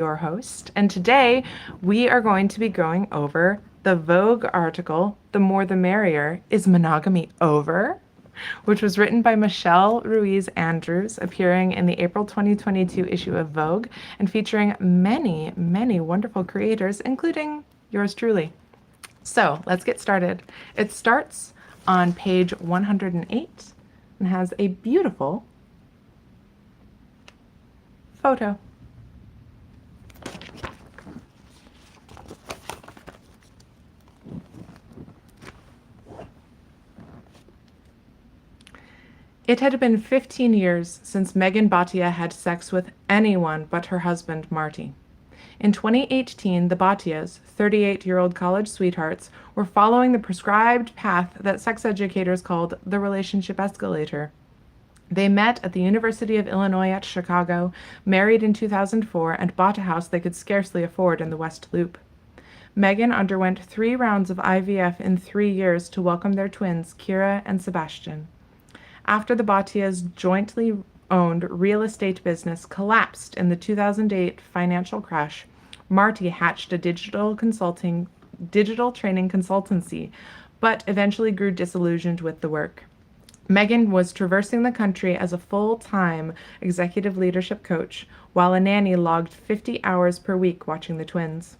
your host, and today we are going to be going over the Vogue article, The More the Merrier, Is Monogamy Over? Which was written by Michelle Ruiz Andrews, appearing in the April 2022 issue of Vogue, and featuring many, many wonderful creators, including yours truly. So let's get started. It starts on page 108 and has a beautiful photo. It had been 15 years since Megan Bhatia had sex with anyone but her husband, Marty. In 2018, the Bhatias, 38-year-old college sweethearts, were following the prescribed path that sex educators called the relationship escalator. They met at the University of Illinois at Chicago, married in 2004, and bought a house they could scarcely afford in the West Loop. Megan underwent 3 rounds of IVF in 3 years to welcome their twins, Kira and Sebastian. After the Bhatia's jointly owned real estate business collapsed in the 2008 financial crash, Marty hatched a digital training consultancy, but eventually grew disillusioned with the work. Megan was traversing the country as a full-time executive leadership coach, while a nanny logged 50 hours per week watching the twins.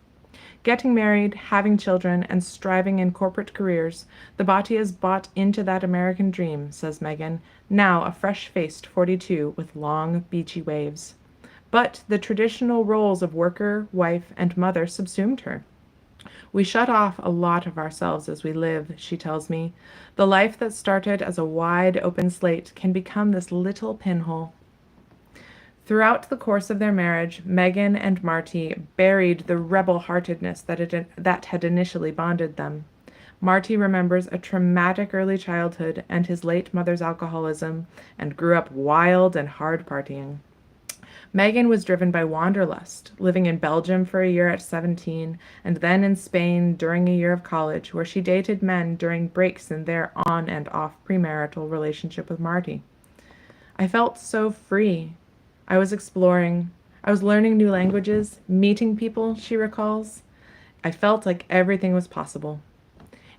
Getting married, having children, and striving in corporate careers, the Bhatias bought into that American dream, says Megan, now a fresh-faced 42 with long, beachy waves. But the traditional roles of worker, wife, and mother subsumed her. We shut off a lot of ourselves as we live, she tells me. The life that started as a wide open slate can become this little pinhole. Throughout the course of their marriage, Megan and Marty buried the rebel-heartedness that had initially bonded them. Marty remembers a traumatic early childhood and his late mother's alcoholism, and grew up wild and hard partying. Megan was driven by wanderlust, living in Belgium for a year at 17, and then in Spain during a year of college, where she dated men during breaks in their on and off premarital relationship with Marty. I felt so free. I was exploring. I was learning new languages, meeting people, she recalls. I felt like everything was possible.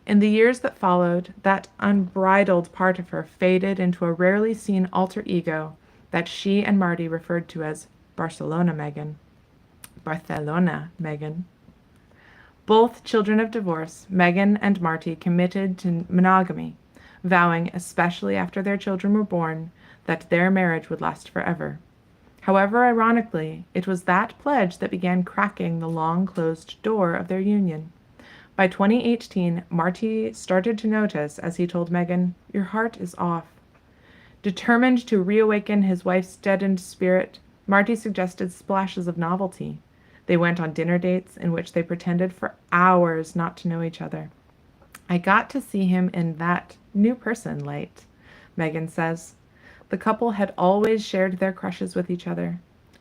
In the years that followed, that unbridled part of her faded into a rarely seen alter ego that she and Marty referred to as Barcelona Megan. Barcelona Megan. Both children of divorce, Megan and Marty committed to monogamy, vowing, especially after their children were born, that their marriage would last forever. However, ironically, it was that pledge that began cracking the long-closed door of their union. By 2018, Marty started to notice, as he told Megan, "Your heart is off." Determined to reawaken his wife's deadened spirit, Marty suggested splashes of novelty. They went on dinner dates in which they pretended for hours not to know each other. "I got to see him in that new person light," Megan says. The couple had always shared their crushes with each other.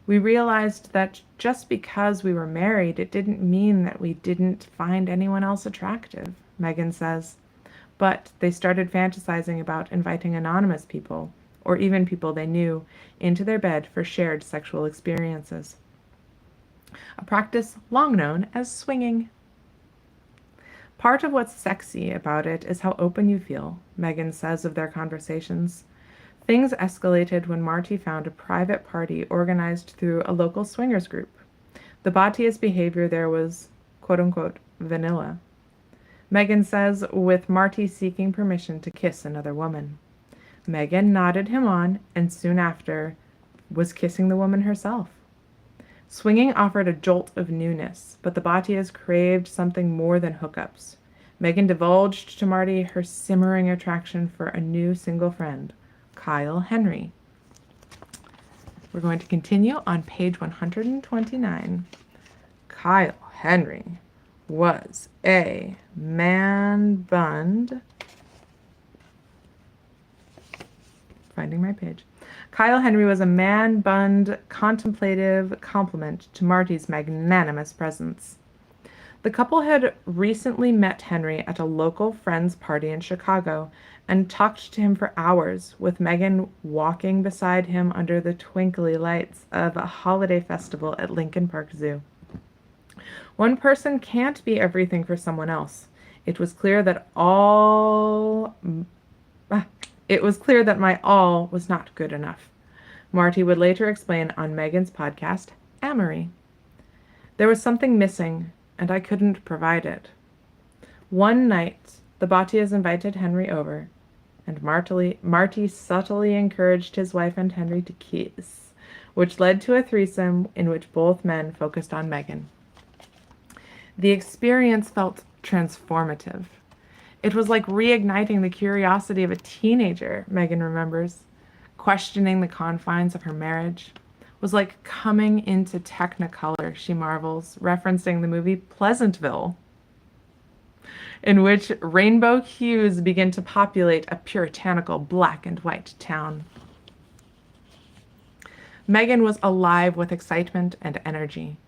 We realized that just because we were married, it didn't mean that we didn't find anyone else attractive, Megan says. But they started fantasizing about inviting anonymous people, or even people they knew, into their bed for shared sexual experiences. A practice long known as swinging. Part of what's sexy about it is how open you feel, Megan says of their conversations. Things escalated when Marty found a private party organized through a local swingers group. The Bhatia's behavior there was, quote-unquote, vanilla. Megan says, with Marty seeking permission to kiss another woman. Megan nodded him on, and soon after was kissing the woman herself. Swinging offered a jolt of newness, but the Bhatias craved something more than hookups. Megan divulged to Marty her simmering attraction for a new single friend, Kyle Henry. We're going to continue on page 129. Kyle Henry was a man-bunned... Finding my page. Kyle Henry was a man-bunned, contemplative complement to Marty's magnanimous presence. The couple had recently met Henry at a local friend's party in Chicago and talked to him for hours, with Meghan walking beside him under the twinkly lights of a holiday festival at Lincoln Park Zoo. One person can't be everything for someone else. It was clear that my all was not good enough. Marty would later explain on Meghan's podcast, Amory. There was something missing, and I couldn't provide it. One night, the Bhattias invited Henry over, and Marty subtly encouraged his wife and Henry to kiss, which led to a threesome in which both men focused on Meghan. The experience felt transformative. It was like reigniting the curiosity of a teenager, Meghan remembers. Questioning the confines of her marriage was like coming into Technicolor, she marvels, referencing the movie Pleasantville, in which rainbow hues begin to populate a puritanical black and white town. Meghan was alive with excitement and energy.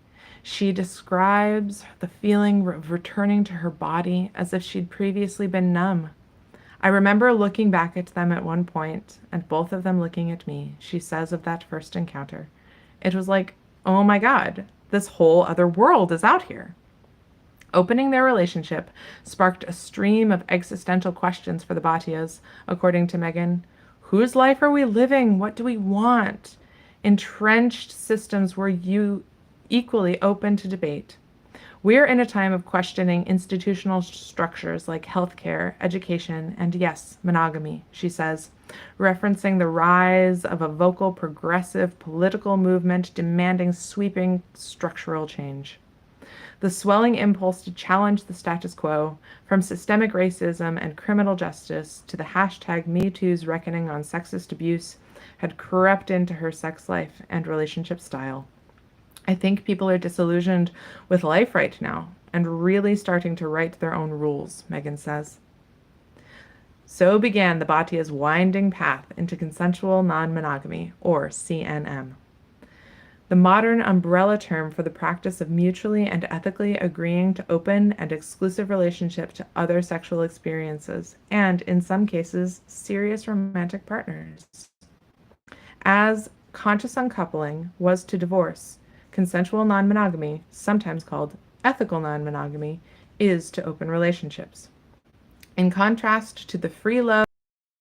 She describes the feeling of returning to her body as if she'd previously been numb. I remember looking back at them at one point, and both of them looking at me, she says of that first encounter. It was like, oh my God, this whole other world is out here. Opening their relationship sparked a stream of existential questions for the Bhattias, according to Meghan. Whose life are we living? What do we want? Entrenched systems were equally open to debate. We're in a time of questioning institutional structures like healthcare, education, and yes, monogamy, she says, referencing the rise of a vocal progressive political movement demanding sweeping structural change. The swelling impulse to challenge the status quo, from systemic racism and criminal justice to the hashtag #MeToo's reckoning on sexist abuse, had crept into her sex life and relationship style. I think people are disillusioned with life right now and really starting to write their own rules, Meghan says. So began the Bhattias' winding path into consensual non-monogamy, or CNM. The modern umbrella term for the practice of mutually and ethically agreeing to open and exclusive relationship to other sexual experiences, and, in some cases, serious romantic partners. As conscious uncoupling was to divorce, consensual non-monogamy, sometimes called ethical non-monogamy, is to open relationships. In contrast to the free love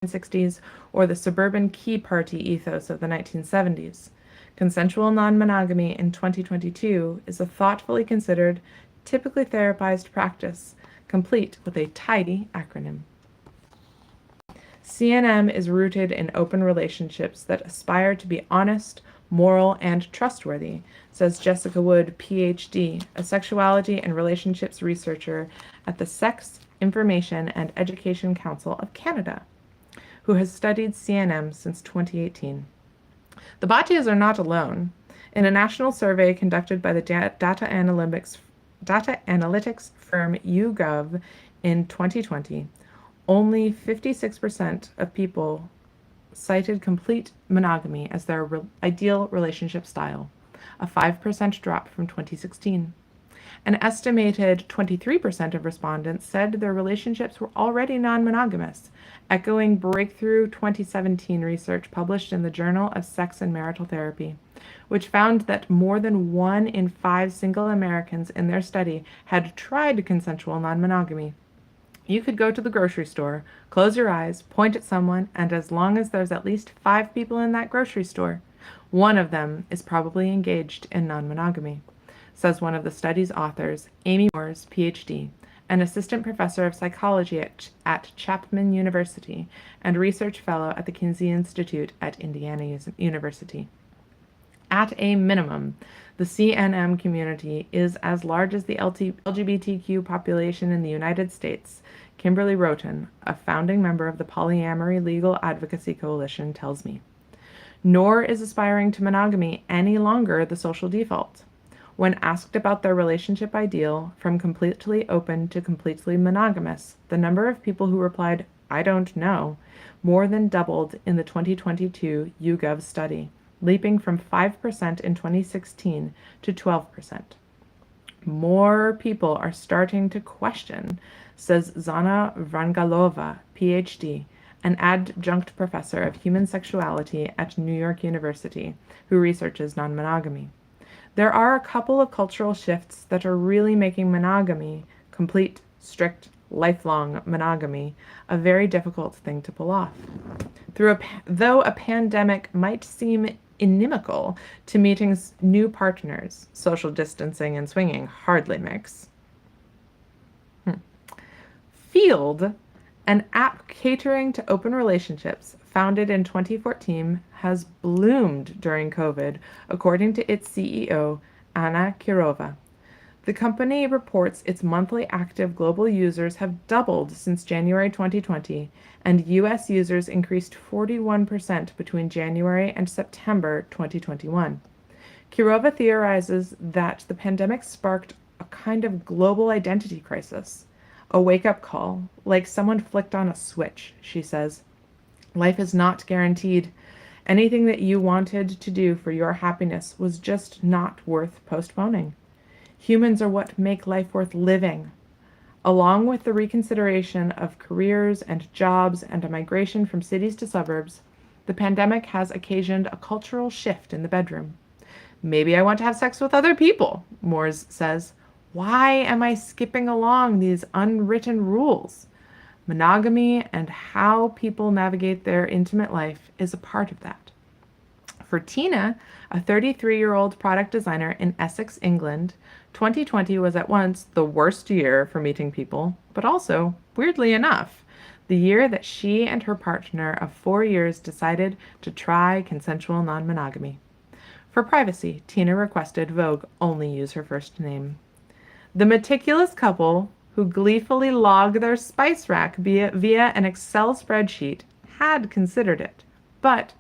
of the 1960s or the suburban key party ethos of the 1970s, consensual non-monogamy in 2022 is a thoughtfully considered, typically therapized practice, complete with a tidy acronym. CNM is rooted in open relationships that aspire to be honest, moral, and trustworthy, says Jessica Wood, PhD, a sexuality and relationships researcher at the Sex, Information, and Education Council of Canada, who has studied CNM since 2018. The Bhattias are not alone. In a national survey conducted by the data analytics firm YouGov in 2020, only 56% of people cited complete monogamy as their ideal relationship style, a 5% drop from 2016. An estimated 23% of respondents said their relationships were already non-monogamous, echoing breakthrough 2017 research published in the Journal of Sex and Marital Therapy, which found that more than 1 in 5 single Americans in their study had tried consensual non-monogamy. You could go to the grocery store, close your eyes, point at someone, and as long as there's at least 5 people in that grocery store, one of them is probably engaged in non-monogamy, says one of the study's authors, Amy Moores, PhD, an assistant professor of psychology at Chapman University and research fellow at the Kinsey Institute at Indiana University. At a minimum, the CNM community is as large as the LGBTQ population in the United States, Kimberly Roten, a founding member of the Polyamory Legal Advocacy Coalition, tells me. Nor is aspiring to monogamy any longer the social default. When asked about their relationship ideal, from completely open to completely monogamous, the number of people who replied, "I don't know," more than doubled in the 2022 YouGov study, leaping from 5% in 2016 to 12%. More people are starting to question, says Zana Vrangalova, PhD, an adjunct professor of human sexuality at New York University, who researches non-monogamy. There are a couple of cultural shifts that are really making monogamy, complete, strict, lifelong monogamy, a very difficult thing to pull off. Though a pandemic might seem inimical to meeting new partners, social distancing and swinging hardly mix. Field, an app catering to open relationships, founded in 2014, has bloomed during COVID, according to its CEO, Anna Kirova. The company reports its monthly active global users have doubled since January 2020, and US users increased 41% between January and September 2021. Kirova theorizes that the pandemic sparked a kind of global identity crisis, a wake-up call, like someone flicked on a switch, she says. Life is not guaranteed. Anything that you wanted to do for your happiness was just not worth postponing. Humans are what make life worth living. Along with the reconsideration of careers and jobs and a migration from cities to suburbs, the pandemic has occasioned a cultural shift in the bedroom. Maybe I want to have sex with other people, Moores says. Why am I skipping along these unwritten rules? Monogamy and how people navigate their intimate life is a part of that. For Tina, a 33-year-old product designer in Essex, England, 2020 was at once the worst year for meeting people, but also, weirdly enough, the year that she and her partner of 4 years decided to try consensual non-monogamy. For privacy, Tina requested Vogue only use her first name. The meticulous couple, who gleefully log their spice rack via an Excel spreadsheet, had considered it, but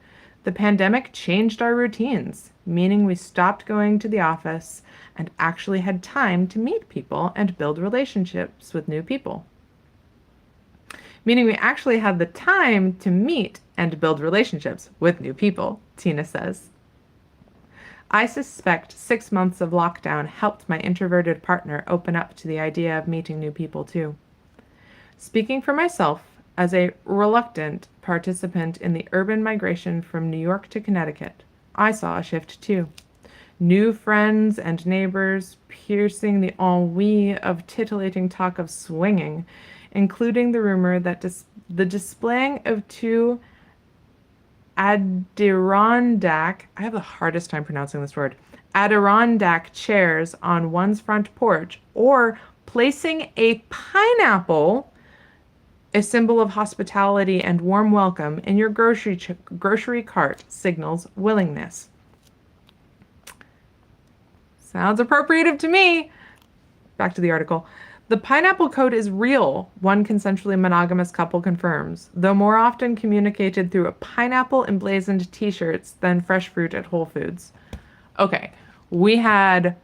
the pandemic changed our routines, meaning we stopped going to the office and actually had time to meet people and build relationships with new people. Meaning we actually had the time to meet and build relationships with new people, Tina says. I suspect 6 months of lockdown helped my introverted partner open up to the idea of meeting new people too. Speaking for myself, as a reluctant participant in the urban migration from New York to Connecticut, I saw a shift too. New friends and neighbors piercing the ennui of titillating talk of swinging, including the rumor that the displaying of two Adirondack, I have the hardest time pronouncing this word, Adirondack chairs on one's front porch, or placing a pineapple, a symbol of hospitality and warm welcome, in your grocery cart signals willingness. Sounds appropriative to me. Back to the article. The pineapple code is real, one consensually monogamous couple confirms, though more often communicated through a pineapple emblazoned t-shirts than fresh fruit at Whole Foods. Okay, we had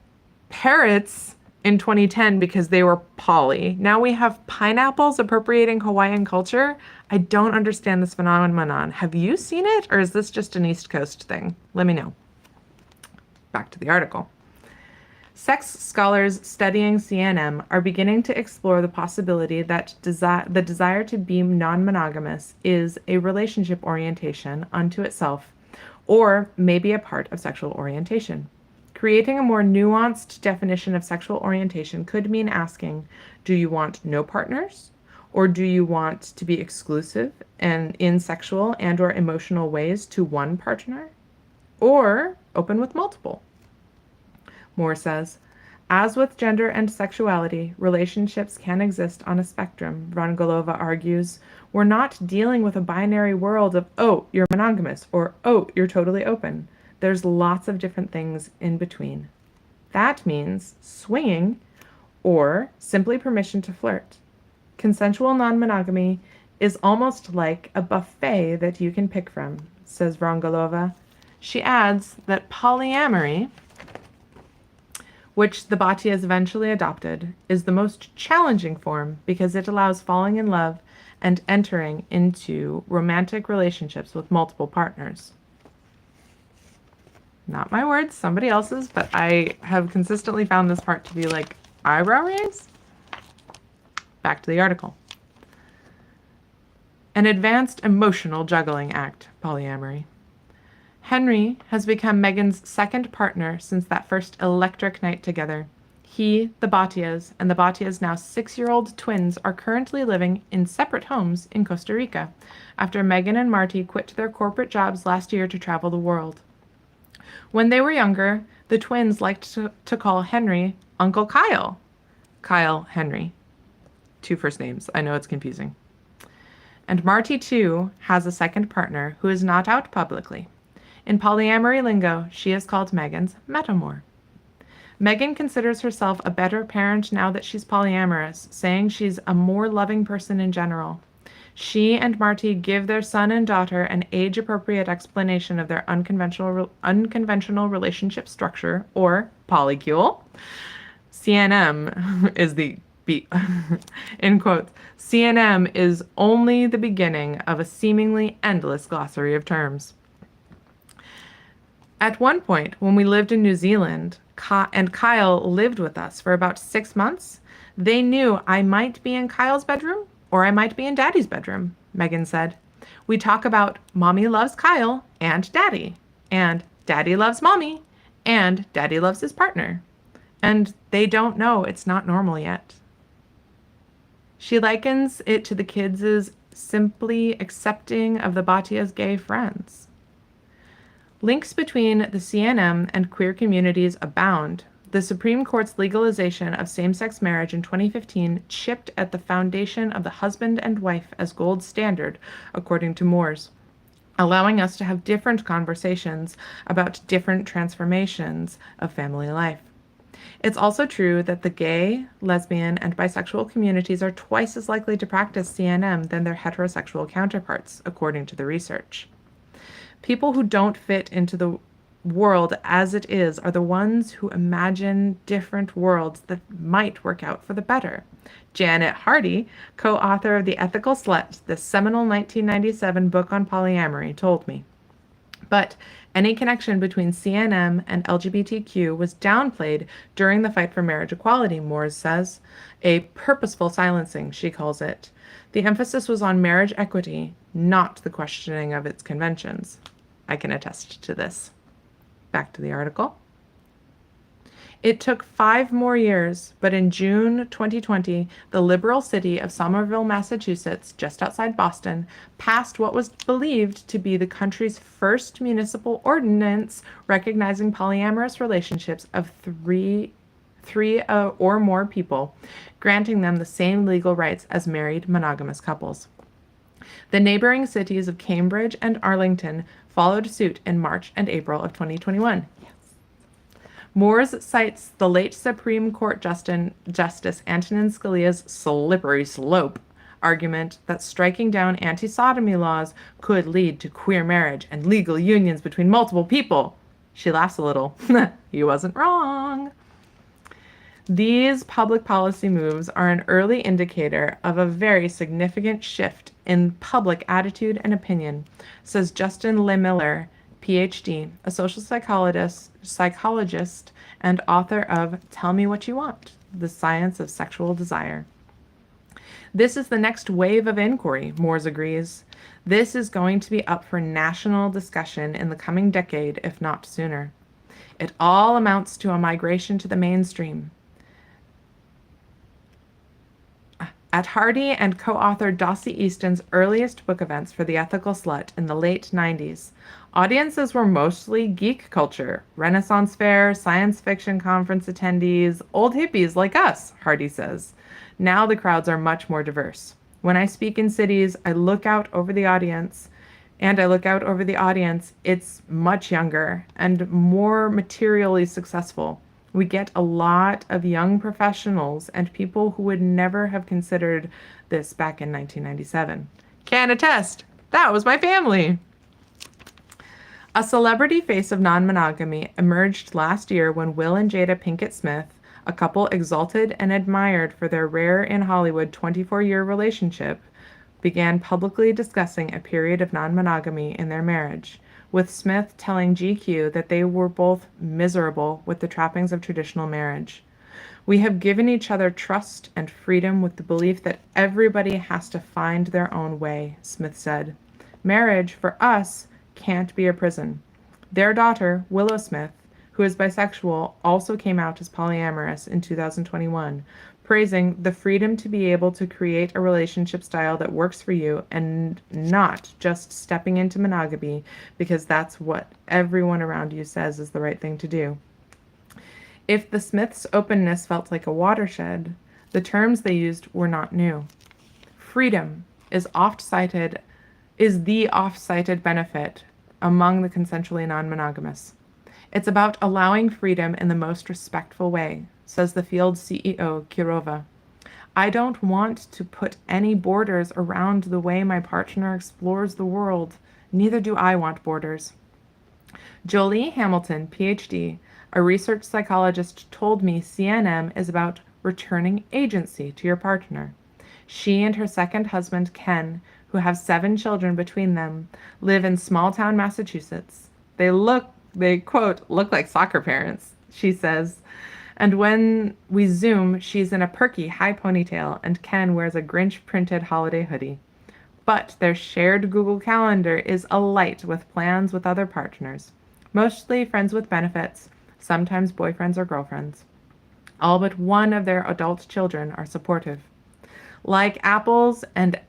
parrots in 2010 because they were poly. Now we have pineapples appropriating Hawaiian culture. I don't understand this phenomenon. Have you seen it, or is this just an East Coast thing? Let me know. Back to the article. Sex scholars studying CNM are beginning to explore the possibility that the desire to be non-monogamous is a relationship orientation unto itself, or maybe a part of sexual orientation. Creating a more nuanced definition of sexual orientation could mean asking, do you want no partners? Or do you want to be exclusive and in sexual and or emotional ways to one partner? Or open with multiple? Moore says, as with gender and sexuality, relationships can exist on a spectrum, Vrangalova argues. We're not dealing with a binary world of, oh, you're monogamous, or oh, you're totally open. There's lots of different things in between. That means swinging or simply permission to flirt. Consensual non-monogamy is almost like a buffet that you can pick from, says Vrangalova. She adds that polyamory, which the Bhattias eventually adopted, is the most challenging form because it allows falling in love and entering into romantic relationships with multiple partners. Not my words, somebody else's, but I have consistently found this part to be like eyebrow raise. Back to the article. An advanced emotional juggling act, polyamory. Henry has become Meghan's second partner since that first electric night together. He, the Batias, and the Batias' now 6-year-old twins are currently living in separate homes in Costa Rica after Meghan and Marty quit their corporate jobs last year to travel the world. When they were younger, the twins liked to call Henry Uncle Kyle. Kyle Henry. 2 first names. I know it's confusing. And Marty, too, has a second partner who is not out publicly. In polyamory lingo, she is called Meghan's metamor. Meghan considers herself a better parent now that she's polyamorous, saying she's a more loving person in general. She and Marty give their son and daughter an age-appropriate explanation of their unconventional relationship structure, or polycule. CNM is the in quotes, CNM is only the beginning of a seemingly endless glossary of terms. At one point, when we lived in New Zealand, and Kyle lived with us for about 6 months, they knew I might be in Kyle's bedroom or I might be in Daddy's bedroom, Meghan said. We talk about Mommy loves Kyle and Daddy, and Daddy loves Mommy, and Daddy loves his partner. And they don't know it's not normal yet. She likens it to the kids' simply accepting of the Batia's gay friends. Links between the CNM and queer communities abound. The Supreme Court's legalization of same-sex marriage in 2015 chipped at the foundation of the husband and wife as gold standard, according to Moores, allowing us to have different conversations about different transformations of family life. It's also true that the gay, lesbian, and bisexual communities are twice as likely to practice CNM than their heterosexual counterparts, according to the research. People who don't fit into the world as it is are the ones who imagine different worlds that might work out for the better. Janet Hardy, co-author of The Ethical Slut, the seminal 1997 book on polyamory, told me. But any connection between CNM and LGBTQ was downplayed during the fight for marriage equality, Moores says. A purposeful silencing, she calls it. The emphasis was on marriage equity, not the questioning of its conventions. I can attest to this. Back to the article. It took 5 more years, but in June 2020, the liberal city of Somerville, Massachusetts, just outside Boston, passed what was believed to be the country's first municipal ordinance recognizing polyamorous relationships of three or more people, granting them the same legal rights as married monogamous couples. The neighboring cities of Cambridge and Arlington followed suit in March and April of 2021. Moores cites the late Supreme Court Justice Antonin Scalia's slippery slope argument that striking down anti-sodomy laws could lead to queer marriage and legal unions between multiple people. She laughs a little. He wasn't wrong. These public policy moves are an early indicator of a very significant shift in public attitude and opinion, says Justin Lemiller, PhD, a social psychologist and author of Tell Me What You Want, The Science of Sexual Desire. This is the next wave of inquiry, Moores agrees. This is going to be up for national discussion in the coming decade, if not sooner. It all amounts to a migration to the mainstream. At Hardy and co-author Dossie Easton's earliest book events for The Ethical Slut in the late 90s, audiences were mostly geek culture, Renaissance fair, science fiction conference attendees, old hippies like us, Hardy says. Now the crowds are much more diverse. When I speak in cities, I look out over the audience, it's much younger and more materially successful. We get a lot of young professionals and people who would never have considered this back in 1997. Can attest, that was my family. A celebrity face of non-monogamy emerged last year when Will and Jada Pinkett Smith, a couple exalted and admired for their rare in Hollywood 24-year relationship, began publicly discussing a period of non-monogamy in their marriage. with Smith telling GQ that they were both miserable with the trappings of traditional marriage. We have given each other trust and freedom with the belief that everybody has to find their own way, Smith said. Marriage, for us, can't be a prison. Their daughter, Willow Smith, who is bisexual, also came out as polyamorous in 2021, praising the freedom to be able to create a relationship style that works for you and not just stepping into monogamy because that's what everyone around you says is the right thing to do. If the Smiths' openness felt like a watershed, the terms they used were not new. Freedom is the oft-cited benefit among the consensually non-monogamous. It's about allowing freedom in the most respectful way, says the field CEO, Kirova. I don't want to put any borders around the way my partner explores the world. Neither do I want borders. Jolie Hamilton, PhD, a research psychologist, told me CNM is about returning agency to your partner. She and her second husband, Ken, who have 7 children between them, live in small-town Massachusetts. They, quote, look like soccer parents, she says. And when we Zoom, she's in a perky high ponytail and Ken wears a Grinch-printed holiday hoodie. But their shared Google Calendar is alight with plans with other partners, mostly friends with benefits, sometimes boyfriends or girlfriends. All but one of their adult children are supportive. Like apples and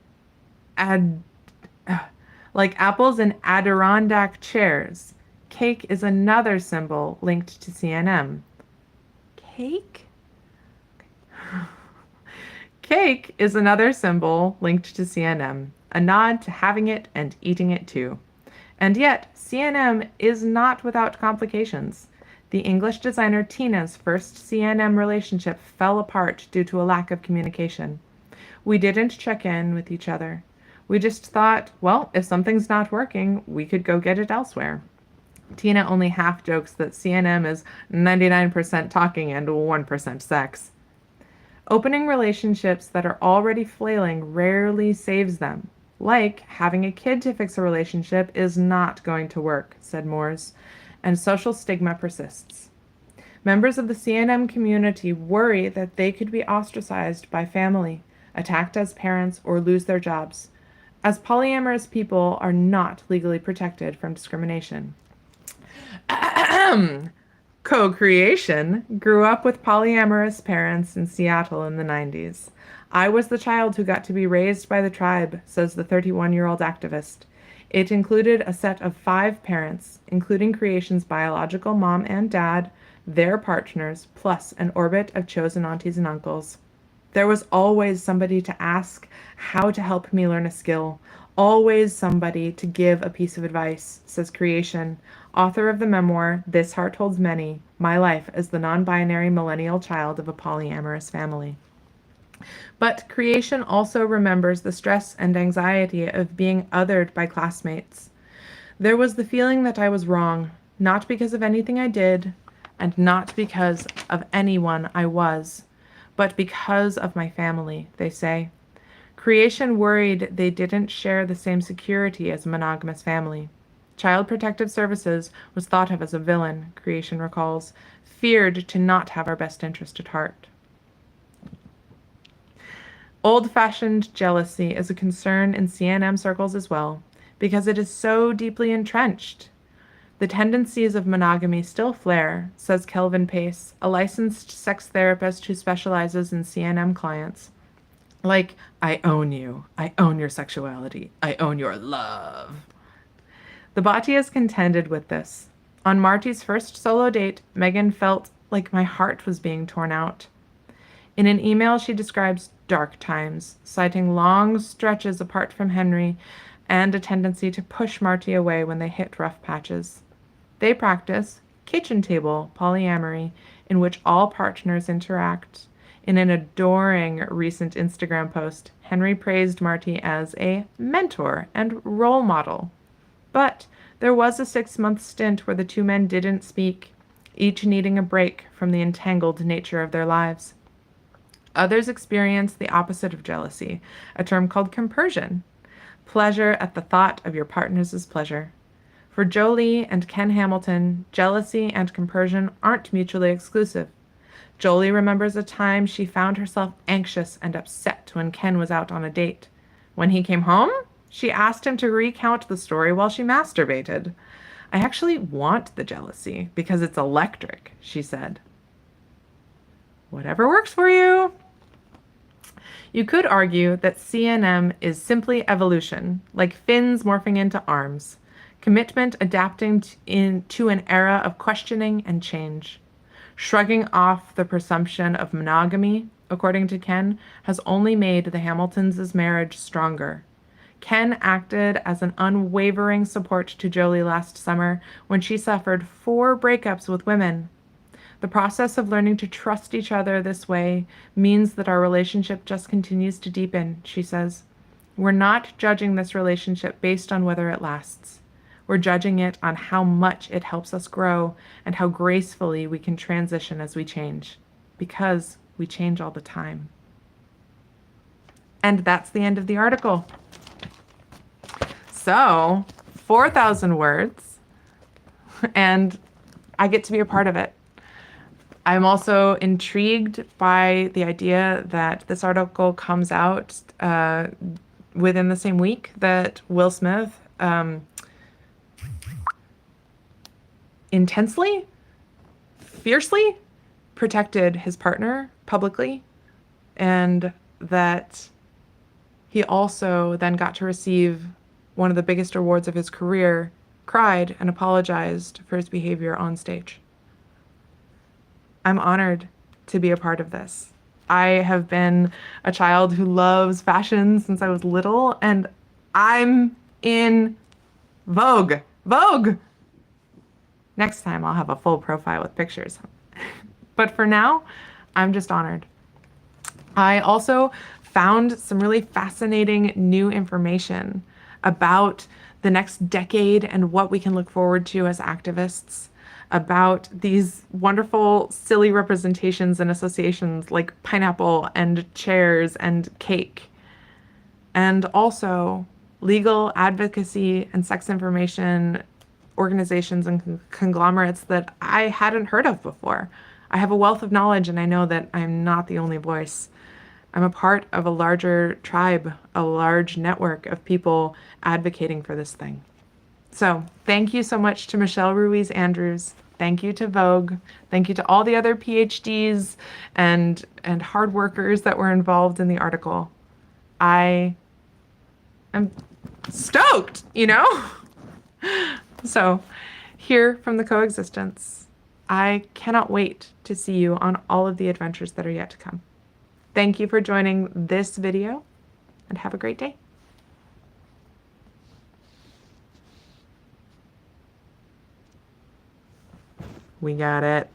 Adirondack chairs, cake is another symbol linked to CNM. Cake? Cake is another symbol linked to CNM, a nod to having it and eating it too. And yet, CNM is not without complications. The English designer Tina's first CNM relationship fell apart due to a lack of communication. We didn't check in with each other. We just thought, well, if something's not working, we could go get it elsewhere. Tina only half jokes that CNM is 99% talking and 1% sex. Opening relationships that are already flailing rarely saves them. Like, having a kid to fix a relationship is not going to work, said Moores, and social stigma persists. Members of the CNM community worry that they could be ostracized by family, attacked as parents, or lose their jobs, as polyamorous people are not legally protected from discrimination. Co-creation grew up with polyamorous parents in Seattle in the 90s. I was the child who got to be raised by the tribe, says the 31-year-old activist. It included a set of 5 parents, including Creation's biological mom and dad, their partners, plus an orbit of chosen aunties and uncles. There was always somebody to ask how to help me learn a skill, always somebody to give a piece of advice, says Creation, author of the memoir This Heart Holds Many, My Life as the Non-Binary Millennial Child of a Polyamorous Family. But Creation also remembers the stress and anxiety of being othered by classmates. There was the feeling that I was wrong, not because of anything I did, and not because of anyone I was, but because of my family, they say. Creation worried they didn't share the same security as a monogamous family. Child Protective Services was thought of as a villain, Creation recalls, feared to not have our best interest at heart. Old-fashioned jealousy is a concern in CNM circles as well, because it is so deeply entrenched. The tendencies of monogamy still flare, says Kelvin Pace, a licensed sex therapist who specializes in CNM clients. Like, I own you. I own your sexuality. I own your love. The Bhatti has contended with this. On Marty's first solo date, Megan felt like my heart was being torn out. In an email, she describes dark times, citing long stretches apart from Henry and a tendency to push Marty away when they hit rough patches. They practice kitchen table polyamory, in which all partners interact. In an adoring recent Instagram post, Henry praised Marty as a mentor and role model. But there was a 6-month stint where the 2 men didn't speak, each needing a break from the entangled nature of their lives. Others experience the opposite of jealousy, a term called compersion, pleasure at the thought of your partner's pleasure. For For Jolie and Ken Hamilton, jealousy and compersion aren't mutually exclusive. Jolie remembers a time she found herself anxious and upset when Ken was out on a date. When he came home, she asked him to recount the story while she masturbated. I actually want the jealousy because it's electric, she said. Whatever works for you. You could argue that CNM is simply evolution, like fins morphing into arms, commitment adapting to an era of questioning and change. Shrugging off the presumption of monogamy, according to Ken, has only made the Hamiltons' marriage stronger. Ken acted as an unwavering support to Jolie last summer when she suffered 4 breakups with women. The process of learning to trust each other this way means that our relationship just continues to deepen, she says. We're not judging this relationship based on whether it lasts. We're judging it on how much it helps us grow and how gracefully we can transition as we change, because we change all the time. And that's the end of the article. So, 4,000 words, and I get to be a part of it. I'm also intrigued by the idea that this article comes out within the same week that Will Smith intensely, fiercely protected his partner publicly, and that he also then got to receive one of the biggest awards of his career, cried and apologized for his behavior on stage. I'm honored to be a part of this. I have been a child who loves fashion since I was little, and I'm in Vogue. Vogue! Next time I'll have a full profile with pictures. But for now, I'm just honored. I also found some really fascinating new information about the next decade and what we can look forward to as activists, about these wonderful, silly representations and associations like pineapple and chairs and cake, and also legal advocacy and sex information organizations and conglomerates that I hadn't heard of before. I have a wealth of knowledge, and I know that I'm not the only voice. I'm a part of a larger tribe, a large network of people advocating for this thing. So thank you so much to Michelle Ruiz Andrews. Thank you to Vogue. Thank you to all the other PhDs and hard workers that were involved in the article. I am stoked, you know? So here from the Coexistence, I cannot wait to see you on all of the adventures that are yet to come. Thank you for joining this video, and have a great day. We got it.